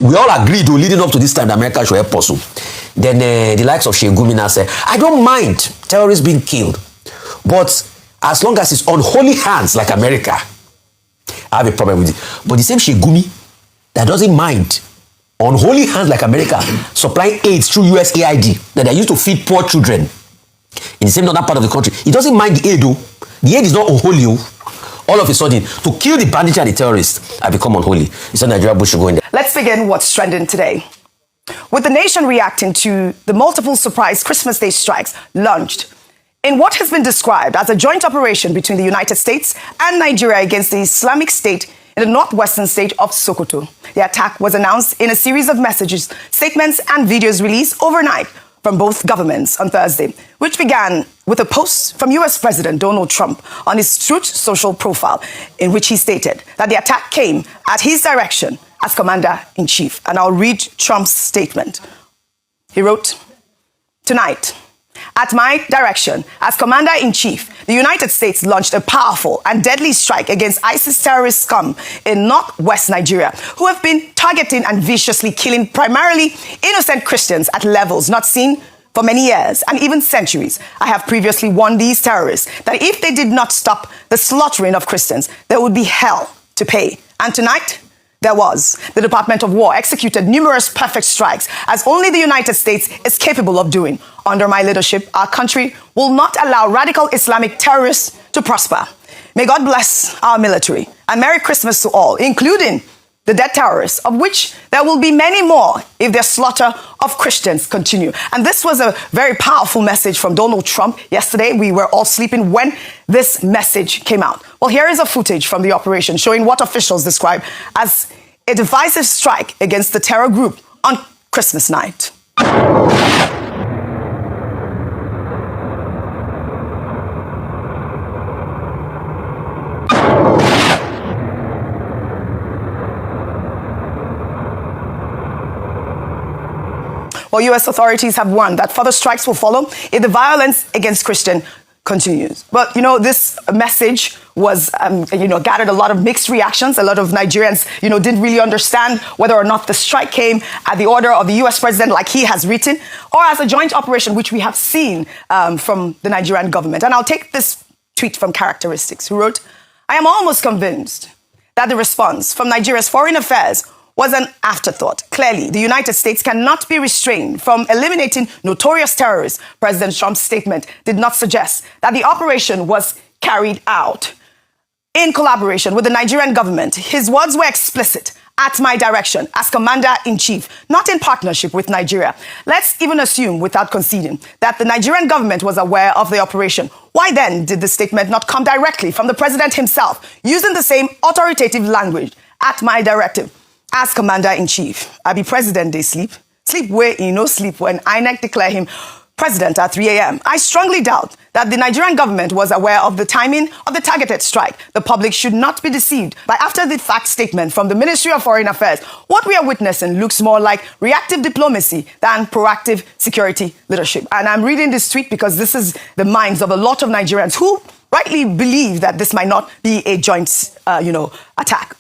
We all agreed leading up to this time that America should help us. Then the likes of Sheikh Gumi now said, I don't mind terrorists being killed, but as long as it's on holy hands like America, I have a problem with it. But the same Sheikh Gumi that doesn't mind on holy hands like America supplying aid through USAID that they used to feed poor children in the same other part of the country, he doesn't mind the aid though. The aid is not unholy. All of a sudden, to kill the bandits and the terrorists, I become unholy. It's not Nigeria Bush should go in there. Let's begin what's trending today. With the nation reacting to the multiple surprise Christmas Day strikes launched in what has been described as a joint operation between the United States and Nigeria against the Islamic State in the northwestern state of Sokoto. The attack was announced in a series of messages, statements, and videos released overnight from both governments on Thursday, which began with a post from U.S. President Donald Trump on his Truth Social profile, in which he stated that the attack came at his direction as Commander-in-Chief. And I'll read Trump's statement. He wrote, "Tonight, at my direction as Commander-in-Chief, the United States launched a powerful and deadly strike against ISIS terrorist scum in northwest Nigeria, who have been targeting and viciously killing primarily innocent Christians at levels not seen for many years and even centuries. I have previously warned these terrorists that if they did not stop the slaughtering of Christians, there would be hell to pay. And tonight, there was. The Department of War executed numerous perfect strikes, as only the United States is capable of doing. Under my leadership, our country will not allow radical Islamic terrorists to prosper. May God bless our military, and Merry Christmas to all, including the dead terrorists, of which there will be many more if their slaughter of Christians continue." And this was a very powerful message from Donald Trump yesterday. We were all sleeping when this message came out. Well, here is a footage from the operation showing what officials describe as a divisive strike against the terror group on Christmas night. Well, U.S. authorities have warned that further strikes will follow if the violence against Christians continues. But, this message was, gathered a lot of mixed reactions. A lot of Nigerians, didn't really understand whether or not the strike came at the order of the U.S. president, like he has written, or as a joint operation, which we have seen from the Nigerian government. And I'll take this tweet from Characteristics, who wrote, "I am almost convinced that the response from Nigeria's Foreign Affairs was an afterthought. Clearly, the United States cannot be restrained from eliminating notorious terrorists. President Trump's statement did not suggest that the operation was carried out in collaboration with the Nigerian government. His words were explicit. At my direction as Commander-in-Chief, not in partnership with Nigeria. Let's even assume, without conceding, that the Nigerian government was aware of the operation. Why then did the statement not come directly from the president himself, using the same authoritative language? At my directive as Commander-in-Chief. I be president, they sleep. Sleep where he no sleep when INEC declare him president at 3 a.m. I strongly doubt that the Nigerian government was aware of the timing of the targeted strike. The public should not be deceived by after-the-fact statement from the Ministry of Foreign Affairs. What we are witnessing looks more like reactive diplomacy than proactive security leadership." And I'm reading this tweet because this is the minds of a lot of Nigerians who rightly believe that this might not be a joint, attack.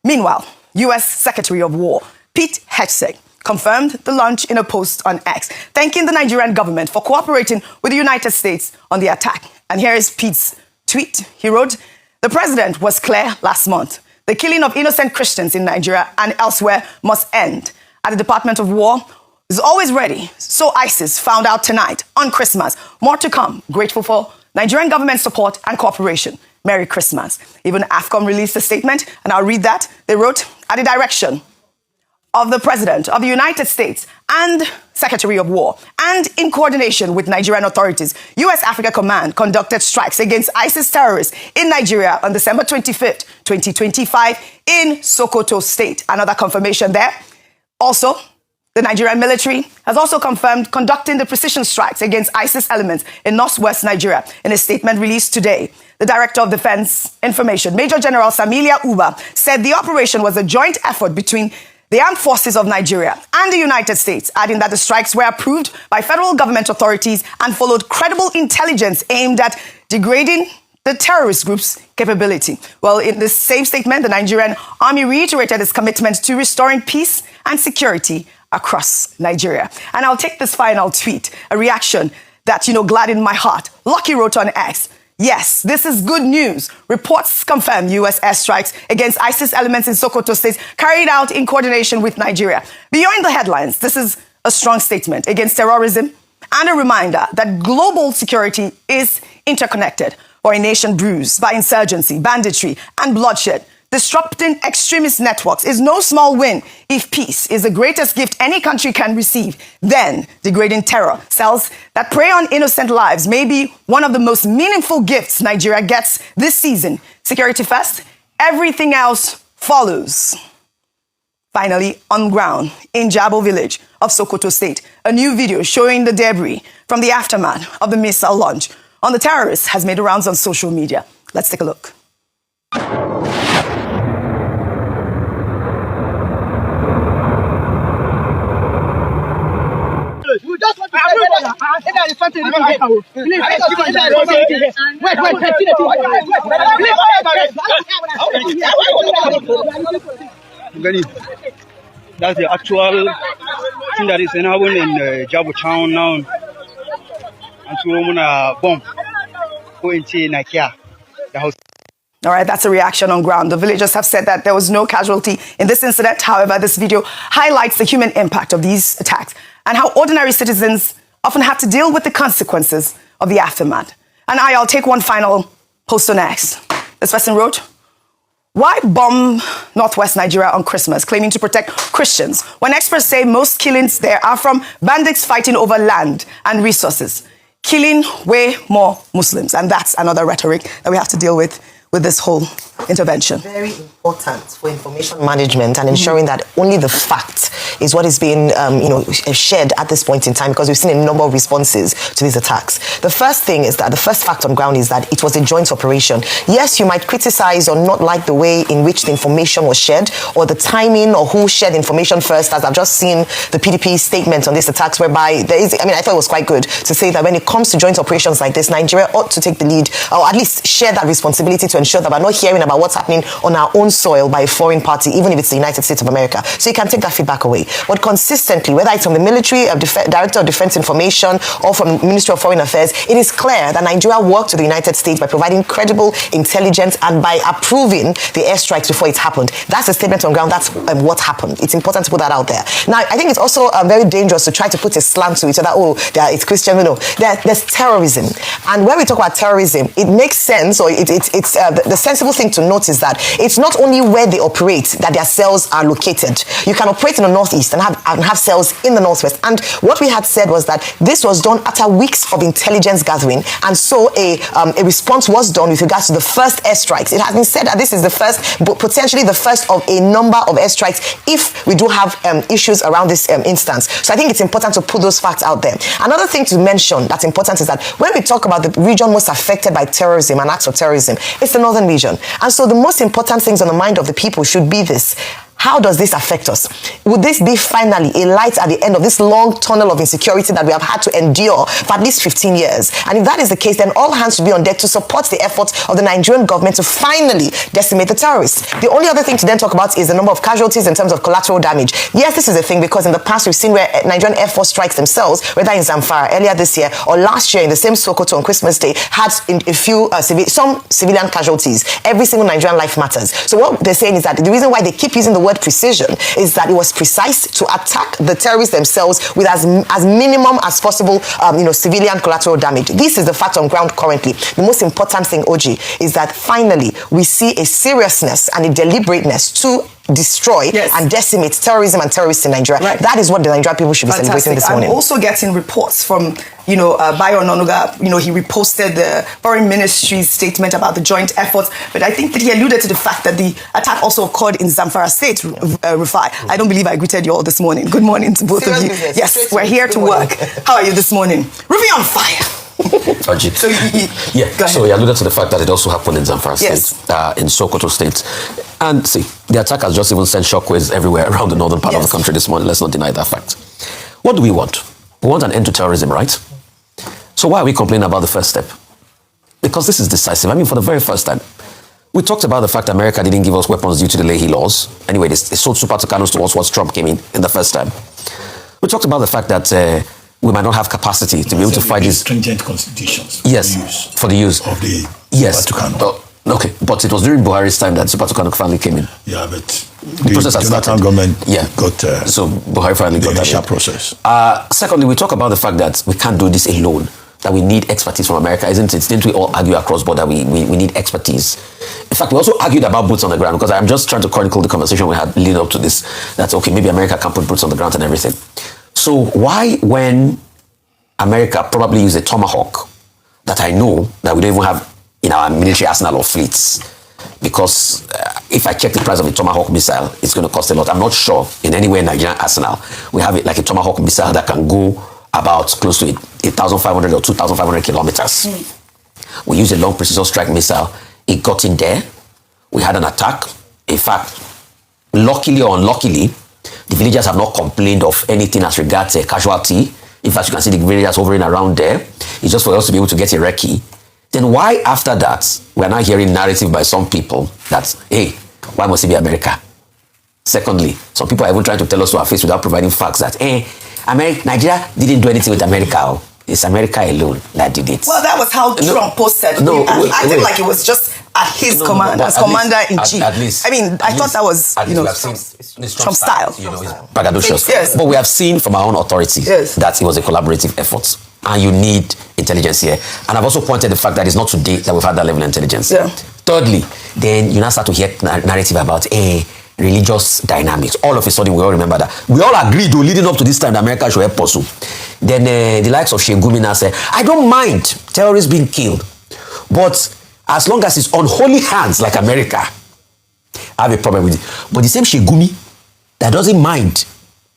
Meanwhile, U.S. Secretary of War Pete Hegseth confirmed the launch in a post on X, thanking the Nigerian government for cooperating with the United States on the attack. And here is Pete's tweet. He wrote, "The president was clear last month. The killing of innocent Christians in Nigeria and elsewhere must end. At the Department of War is always ready. So ISIS found out tonight on Christmas. More to come. Grateful for Nigerian government support and cooperation. Merry Christmas." Even AFCOM released a statement, and I'll read that. They wrote, "At the direction of the President of the United States and Secretary of War, and in coordination with Nigerian authorities, U.S. Africa Command conducted strikes against ISIS terrorists in Nigeria on December 25th, 2025 in Sokoto State." Another confirmation there. Also, the Nigerian military has also confirmed conducting the precision strikes against ISIS elements in northwest Nigeria. In a statement released today, the Director of Defense Information, Major General Samilia Uba, said the operation was a joint effort between the armed forces of Nigeria and the United States, adding that the strikes were approved by federal government authorities and followed credible intelligence aimed at degrading the terrorist group's capability. Well, in this same statement, the Nigerian army reiterated its commitment to restoring peace and security across Nigeria. And I'll take this final tweet, a reaction that, gladdened my heart. Lucky wrote on X, "Yes, this is good news. Reports confirm U.S. airstrikes against ISIS elements in Sokoto state carried out in coordination with Nigeria." Beyond the headlines, this is a strong statement against terrorism and a reminder that global security is interconnected. For a nation bruised by insurgency, banditry, and bloodshed, disrupting extremist networks is no small win. If peace is the greatest gift any country can receive, then degrading terror cells that prey on innocent lives may be one of the most meaningful gifts Nigeria gets this season. Security first, everything else follows. Finally, on ground in Jabo village of Sokoto state, a new video showing the debris from the aftermath of the missile launch on the terrorists has made the rounds on social media. Let's take a look. You just want to say there is something wrong. Please, wait. That's the actual thing that is happening in Jabo town now. And so we're gonna bomb go into Nigeria, the house. All right, that's a reaction on ground. The villagers have said that there was no casualty in this incident. However, this video highlights the human impact of these attacks and how ordinary citizens often have to deal with the consequences of the aftermath. And I'll take one final post on X. This person wrote, "Why bomb northwest Nigeria on Christmas, claiming to protect Christians, when experts say most killings there are from bandits fighting over land and resources, killing way more Muslims?" And that's another rhetoric that we have to deal with this whole intervention. Very important for information management and ensuring that only the fact is what is being shared at this point in time, because we've seen a number of responses to these attacks. The first thing is that the first fact on ground is that it was a joint operation. Yes, you might criticize or not like the way in which the information was shared or the timing or who shared information first, as I've just seen the PDP statement on these attacks, whereby I thought it was quite good to say that when it comes to joint operations like this, Nigeria ought to take the lead or at least share that responsibility to ensure that we're not hearing about what's happening on our own soil by a foreign party, even if it's the United States of America. So you can take that feedback away. But consistently, whether it's from the military, Director of Defense Information, or from the Ministry of Foreign Affairs, it is clear that Nigeria worked with the United States by providing credible intelligence and by approving the airstrikes before it happened. That's a statement on ground. That's what happened. It's important to put that out there. Now, I think it's also very dangerous to try to put a slant to it, so that it's Christian. There's terrorism. And when we talk about terrorism, it makes sense, or it's the sensible thing to note is that it's not only where they operate that their cells are located. You can operate in the northeast and have cells in the northwest. And what we had said was that this was done after weeks of intelligence gathering, and so a response was done with regards to the first airstrikes. It has been said that this is the first, but potentially the first of a number of airstrikes if we do have issues around this instance. So I think it's important to put those facts out there. Another thing to mention that's important is that when we talk about the region most affected by terrorism and acts of terrorism, it's the northern region. And so the most important things on the mind of the people should be this: how does this affect us? Would this be finally a light at the end of this long tunnel of insecurity that we have had to endure for at least 15 years? And if that is the case, then all hands should be on deck to support the efforts of the Nigerian government to finally decimate the terrorists. The only other thing to then talk about is the number of casualties in terms of collateral damage. Yes, this is a thing because in the past we've seen where Nigerian Air Force strikes themselves, whether in Zamfara earlier this year or last year in the same Sokoto on Christmas Day, had some civilian casualties. Every single Nigerian life matters. So what they're saying is that the reason why they keep using the word precision is that it was precise to attack the terrorists themselves with as minimum as possible, civilian collateral damage. This is the fact on ground currently. The most important thing, Oji, is that finally we see a seriousness and a deliberateness to destroy and decimate terrorism and terrorists in Nigeria. Right. That is what the Nigerian people should be celebrating this morning. I'm also getting reports from, Bayo Ononuga. He reposted the Foreign Ministry's statement about the joint efforts, but I think that he alluded to the fact that the attack also occurred in Zamfara State, Rufai. I don't believe I greeted you all this morning. Good morning to both of you. Business. Yes, we're here to work. How are you this morning? Rufai on fire. So he alluded to the fact that it also happened in Zamfara State, in Sokoto State. And see, the attack has just even sent shockwaves everywhere around the northern part of the country this morning. Let's not deny that fact. What do we want? We want an end to terrorism, right? So why are we complaining about the first step? because this is decisive. I mean, for the very first time, we talked about the fact that America didn't give us weapons due to the Leahy laws. Anyway, they sold Super Tucanos to us once Trump came in the first time. We talked about the fact that we might not have capacity to be able to fight these stringent constitutions. Yes, for the use of the yes. Super Tucano. Okay, but it was during Buhari's time that Super Tucano finally came in. Yeah, but the process has started. Government got so Buhari finally got that initial process. Secondly, we talk about the fact that we can't do this alone. That we need expertise from America, isn't it? Didn't we all argue across border we need expertise? In fact, we also argued about boots on the ground, because I'm just trying to chronicle the conversation we had leading up to this. That's okay, maybe America can put boots on the ground and everything. So why, when America probably use a Tomahawk that I know that we don't even have in our military arsenal or fleets, because if I check the price of a Tomahawk missile, it's going to cost a lot. I'm not sure in anywhere in Nigerian arsenal we have it like a Tomahawk missile that can go about close to 1,500 or 2,500 kilometers. We used a long precision strike missile. It got in there. We had an attack. In fact, luckily or unluckily, the villagers have not complained of anything as regards a casualty. In fact, you can see the villagers hovering around there. It's just for us to be able to get a recce. Then why after that, we're now hearing narrative by some people that, hey, why must it be America? Secondly, some people are even trying to tell us to our face without providing facts that, hey, Nigeria didn't do anything with America. It's America alone that did it. Well, that was how Trump posted. No, I think like it was just at his command as commander-in-chief. At least. I mean, I thought that was, Trump style. It's braggadocious. Yes. But we have seen from our own authorities that it was a collaborative effort. And you need intelligence here. And I've also pointed the fact that it's not today that we've had that level of intelligence. Yeah. Thirdly, then you now start to hear narrative about religious dynamics. All of a sudden, we all remember that. We all agreed, leading up to this time, that America should help us. Then the likes of Sheikh Gumi now said, I don't mind terrorists being killed, but as long as it's on holy hands like America, I have a problem with it. But the same Sheikh Gumi that doesn't mind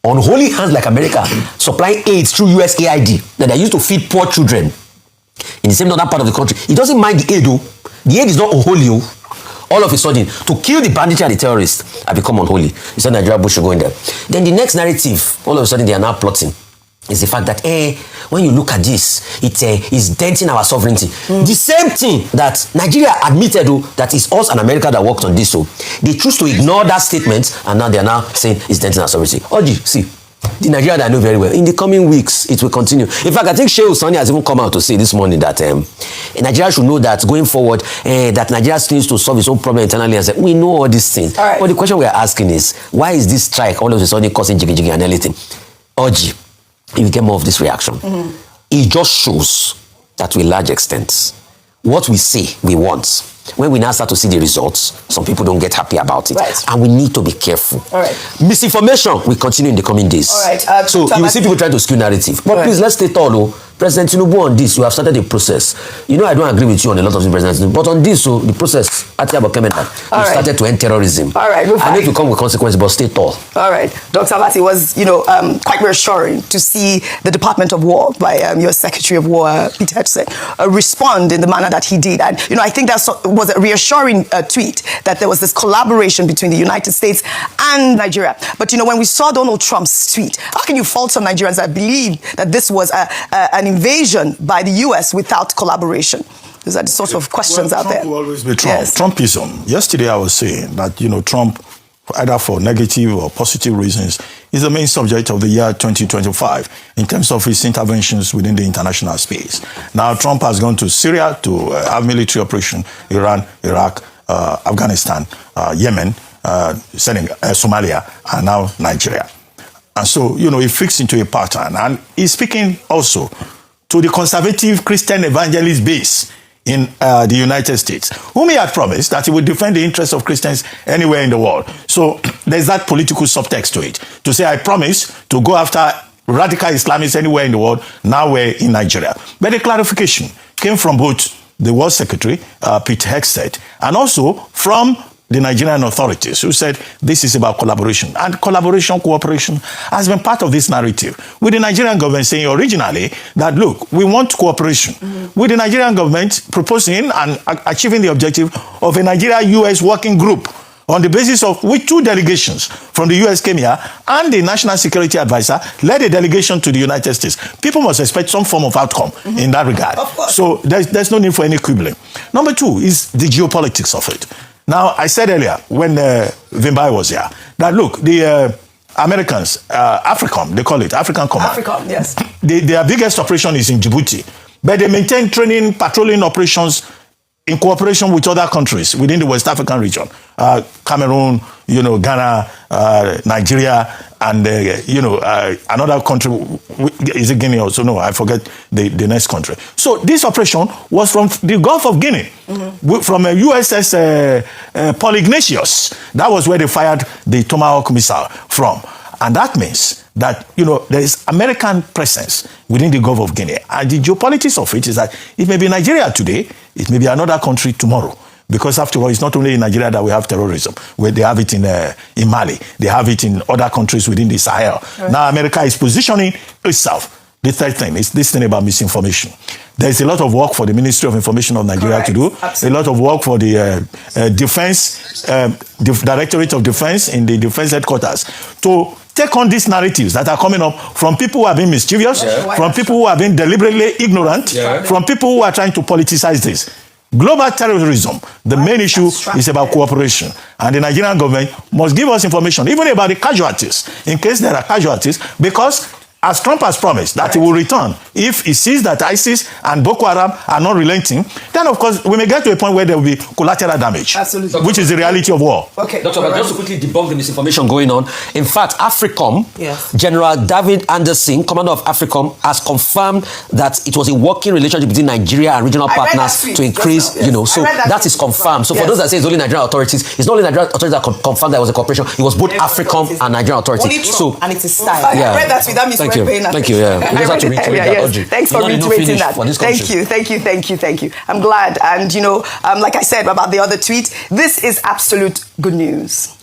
on holy hands like America supplying aid through USAID that they used to feed poor children in the same northern part of the country, he doesn't mind the aid though. The aid is not unholy. All of a sudden, to kill the banditry and the terrorists have become unholy. He said Nigeria Bush should go in there. Then the next narrative, all of a sudden they are now plotting, is the fact that, when you look at this, it is denting our sovereignty. The same thing that Nigeria admitted that it's us and America that worked on this. So they choose to ignore that statement, and now they are now saying it's denting our sovereignty. Oji, see, the Nigeria that I know very well, in the coming weeks, it will continue. In fact, I think Sheikh Sani has even come out to say this morning that Nigeria should know that going forward, that Nigeria needs to solve its own problem internally. And say, we know all these things. Right. But the question we are asking is, why is this strike all of a sudden causing jiggy and everything? Oji, if you get more of this reaction, it just shows that to a large extent, what we say we want, when we now start to see the results, some people don't get happy about it. Right. And we need to be careful. All right. Misinformation will continue in the coming days. All right. So you will see people trying to skew narrative. But please, let's stay thorough. President Tinubu, on this, you have started a process. You know, I don't agree with you on a lot of things, President Tinubu, but on this, so the process, you started to end terrorism. All right. I know it will come with consequences, but stay tall. All right. Dr. Abati, was, quite reassuring to see the Department of War by your Secretary of War, Peter Hetze, respond in the manner that he did. And, I think that was a reassuring tweet that there was this collaboration between the United States and Nigeria. But, when we saw Donald Trump's tweet, how can you fault some Nigerians that believe that this was an invasion by the U.S. without collaboration? Those are the sort of questions out there. Trump will always be Trump. Yes. Trumpism. Yesterday I was saying that, Trump, either for negative or positive reasons, is the main subject of the year 2025 in terms of his interventions within the international space. Now, Trump has gone to Syria to have military operation, Iran, Iraq, Afghanistan, Yemen, Somalia, and now Nigeria. And so, he fits into a pattern. And he's speaking also to the conservative Christian evangelist base in the United States, whom he had promised that he would defend the interests of Christians anywhere in the world. So there's that political subtext to it, to say, I promise to go after radical Islamists anywhere in the world. Now we're in Nigeria. But the clarification came from both the War Secretary, Pete Hegseth, and also from the Nigerian authorities, who said this is about collaboration. And collaboration, cooperation has been part of this narrative. With the Nigerian government saying originally that, look, we want cooperation. With the Nigerian government proposing and achieving the objective of a Nigeria-US working group on the basis of which 2 delegations from the US came here, and the National Security Advisor led a delegation to the United States. People must expect some form of outcome in that regard. Of course. So there's no need for any quibbling. Number 2 is the geopolitics of it. Now, I said earlier when Vimbai was here that, look, the Americans, AFRICOM, they call it, African Command. AFRICOM, yes. Their biggest operation is in Djibouti. But they maintain training, patrolling operations in cooperation with other countries within the West African region. Cameroon, Ghana, Nigeria, and, another country, is it Guinea also? No, I forget the next country. So this operation was from the Gulf of Guinea, from a USS Polygnesius. That was where they fired the Tomahawk missile from. And that means that, there is American presence within the Gulf of Guinea. And the geopolitics of it is that it may be Nigeria today, it may be another country tomorrow. Because after all, it's not only in Nigeria that we have terrorism, where they have it in Mali, they have it in other countries within the Sahel. Right. Now America is positioning itself. The third thing is this thing about misinformation. There's a lot of work for the Ministry of Information of Nigeria to do. Absolutely. A lot of work for the Directorate of Defense in the Defense Headquarters to take on these narratives that are coming up from people who have been mischievous, from people who have been deliberately ignorant, from people who are trying to politicize this. Global terrorism, the main issue is about cooperation. And the Nigerian government must give us information, even about the casualties, in case there are casualties, because as Trump has promised that he will return, if he sees that ISIS and Boko Haram are not relenting, then of course we may get to a point where there will be collateral damage, which is the reality of war. Okay, Dr. But just to quickly debunk the misinformation going on, in fact, AFRICOM, General David Anderson, commander of AFRICOM, has confirmed that it was a working relationship between Nigeria and regional partners to increase, so that is confirmed. So for those that say it's only Nigerian authorities, it's not only Nigerian authorities that confirmed there was a cooperation, it was both AFRICOM and Nigerian authorities. So, and it is style. I read that with that. Thank you. Yeah. We just have to reiterate that, Audrey. Thanks for reiterating that. Thank you. I'm glad. And, like I said about the other tweet, this is absolute good news.